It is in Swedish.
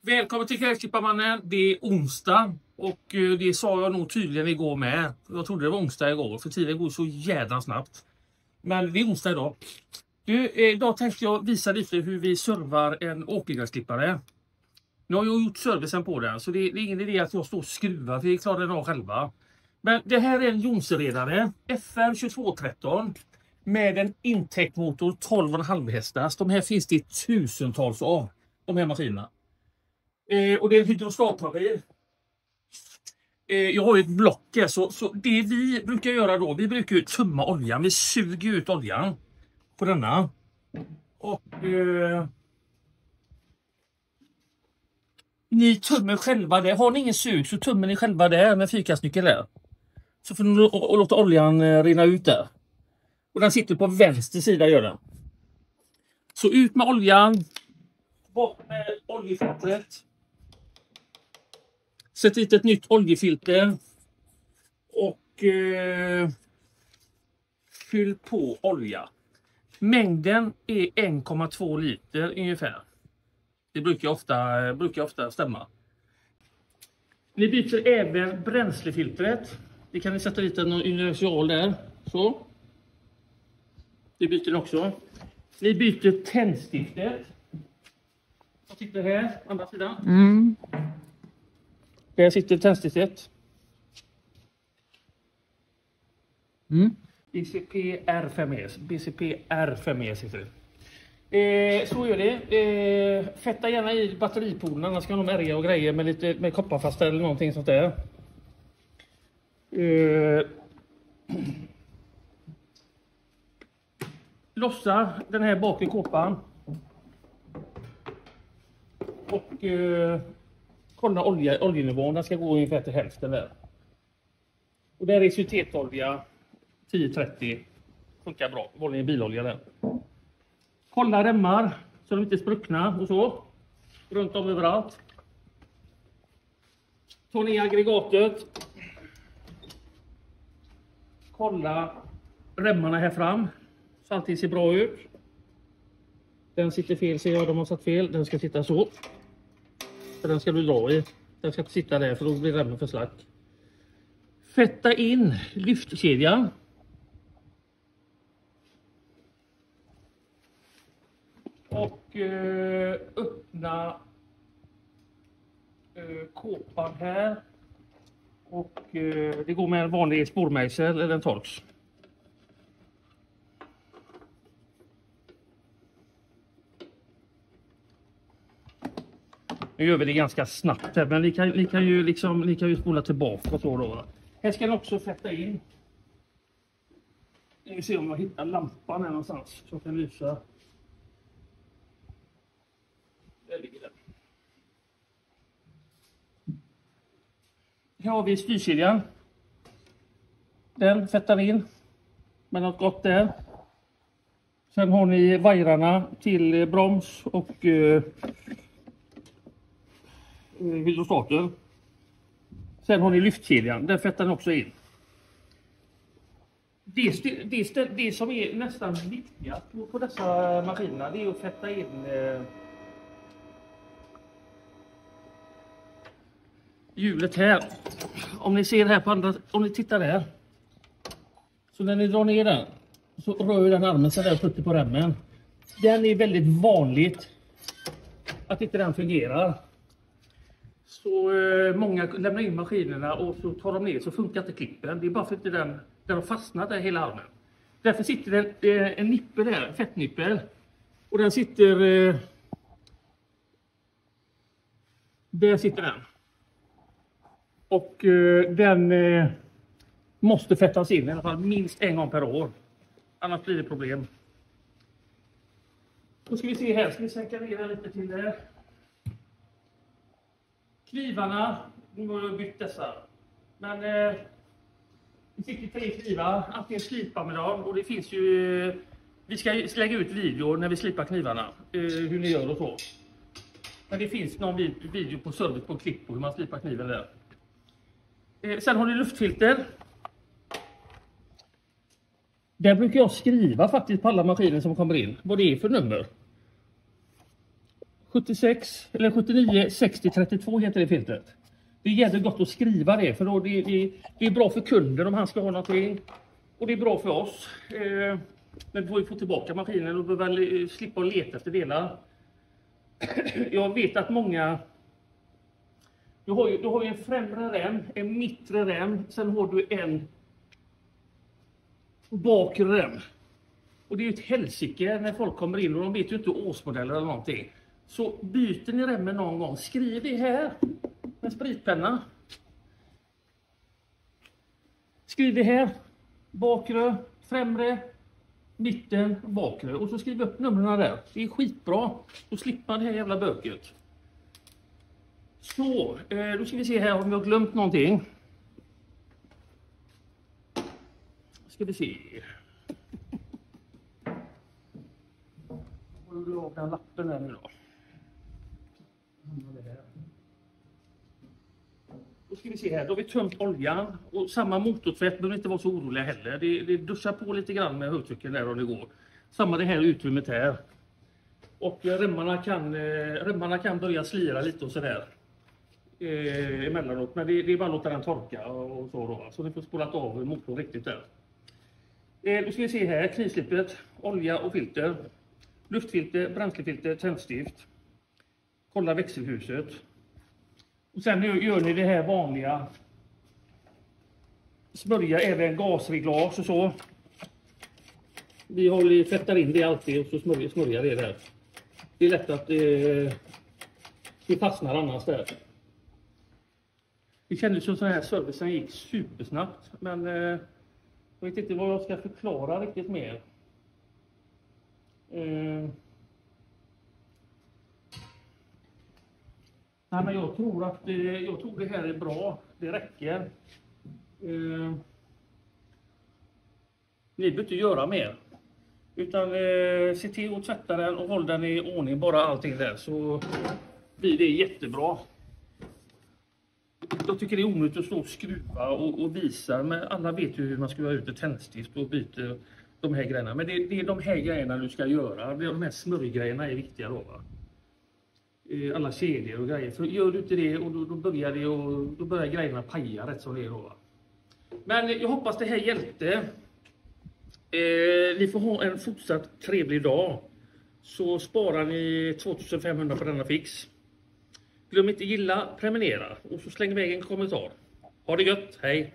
Välkommen till Gräsklipparmannen. Det är onsdag och det sa jag nog tydligen igår med. Jag trodde det var onsdag igår för tiden går så jävla snabbt. Men det är onsdag idag. Idag tänkte jag visa lite hur vi servar en åkergräsklippare. Nu har jag gjort servicen på den så det är ingen idé att jag står och skruvar för jag klarar den av själva. Men det här är en Jonseredare FR 2213 med en intäktmotor 12,5 hästars. De här finns det tusentals av, de här maskinerna. Och det är en hydrostatmaskin. Jag har ju ett block här så det vi brukar göra då, vi brukar ju tömma oljan. Vi suger ut oljan på denna. Och ni tömmer själva det. Har ni ingen sug så tömmer ni själva det med fyrkastnyckel där. Så får ni låta oljan rinna ut där. Och den sitter på vänster sida gör den. Så ut med oljan. Bort med oljefiltret. Sätt hit ett nytt oljefilter. Och fyll på olja. Mängden är 1,2 liter ungefär. Det brukar ofta stämma. Ni byter även bränslefiltret. Det kan ni sätta lite någon inertial där. Så. Det byter ni också. Ni byter tändstiftet. Jag tittar här, andra sidan. Där sitter tändstiftet. BCP R5E sitter det. Så gör det. Fetta gärna i batteripolen, annars kan de ärga och grejer med kopparfasta eller någonting sånt där. Lossa den här bakre kåpan. Och kolla oljenivån, den ska gå ungefär till hälften där. Och där är syntetolja 10-30. Funkar bra, vanlig bilolja där. Kolla remmar så de inte är spruckna och så. Runt om överallt. Ta ner aggregatet. Kolla remmarna här fram. Så allting ser bra ut. Den sitter fel, ser jag, de har satt fel. Den ska sitta så. För den ska du dra i. Den ska inte sitta där för då blir remmen för slack. Fetta in lyftkedjan. Och öppna kåpan här. Och det går med en vanlig spårmejsel eller en torx. Nu gör vi det ganska snabbt här, men ni kan ju spola tillbaka och så då. Här ska ni också fätta in. Nu ser om jag hittar lampan här någonstans så jag kan lysa. Där ligger den. Här har vi styrkedjan. Den fättar in med något gott där. Sen har ni vajrarna till broms och hydrostater. Sen har ni lyftkedjan, den fättar den också in. Det som är nästan viktigast på dessa maskinerna, det är att fätta in hjulet här. Om ni ser här på andra, om ni tittar där. Så när ni drar ner den så rör den armen så där och skjuter på remmen. Den är väldigt vanligt att inte den fungerar. Så många lämnar in maskinerna och så tar de ner så funkar inte klippen. Det är bara för att den har fastnat där hela armen. Därför sitter det en nippel där, en fettnippel. Och den sitter... där sitter den. Och den måste fettas in i alla fall minst en gång per år. Annars blir det problem. Då ska vi se här, ska vi sänka ner lite till det. Knivarna, nu har jag bytt dessa. Men det sitter 3 knivar, antingen slipar med dem och det finns ju... Vi ska lägga ut videor när vi slipar knivarna, hur ni gör och så. Men det finns någon video på service på klipp på hur man slipar kniven där. Sen har ni luftfilter. Där brukar jag skriva faktiskt på alla maskiner som kommer in vad det är för nummer. 76 eller 79 60 32 heter det filtret. Det är jävligt gott att skriva det, för då det är bra för kunden om han ska ha någonting. Och det är bra för oss. Men vi får ju få tillbaka maskinen och behöver slippa leta efter delar. Jag vet att många... Du har ju en främre rem, en mittre rem, sen har du en bakre rem. Och det är ju ett helsike när folk kommer in och de vet ju inte årsmodeller eller någonting. Så byter ni remmen någon gång, skriv det här med spritpenna. Skriv det här, bakre, främre, mitten, bakre. Och så skriv upp numren där. Det är skitbra. Då slipper man det här jävla böket. Så, då ska vi se här om jag har glömt någonting. Ska vi se. Jag vill ha den lappen här nu då. Då ska vi se här, då har vi tömt oljan. Och samma motortvätt behöver inte vara så oroliga heller. Det duschar på lite grann med högtrycken där om det går. Samma det här utrymmet här. Och remmarna kan börja slira lite och sådär. Emellanåt, men det är bara att låta den torka och så då. Så ni får spolat av motorn riktigt där. Då ska vi se här, knivslippet, olja och filter. Luftfilter, bränslefilter, tändstift. Kolla växelhuset. Och sen gör ni det här vanliga. Smörja även gasreglage och så. Vi tvättar in det alltid och så smörja det där. Det är lätt att det fastnar annars där. Det kändes som så här servicen gick supersnabbt. Men jag vet inte vad jag ska förklara riktigt mer. Nej, men jag tror det här är bra. Det räcker. Ni behöver inte göra mer. Utan se till att tvätta den och hålla den i ordning. Bara allting där så blir det jättebra. Jag tycker det är onödigt att stå och skruva och visa. Men alla vet ju hur man skruvar ut ett tändstift och byter de här grejerna. Men det är de här grejerna du ska göra. De här smörjgrejerna är viktiga då, va? Alla kedjor och grejer. För gör du inte det och då börjar grejerna paja rätt som det är då, va? Men jag hoppas det här hjälpte. Ni får ha en fortsatt trevlig dag. Så sparar ni 2500 på denna fix. Glöm inte gilla, prenumerera och så släng iväg en kommentar. Ha det gött, hej!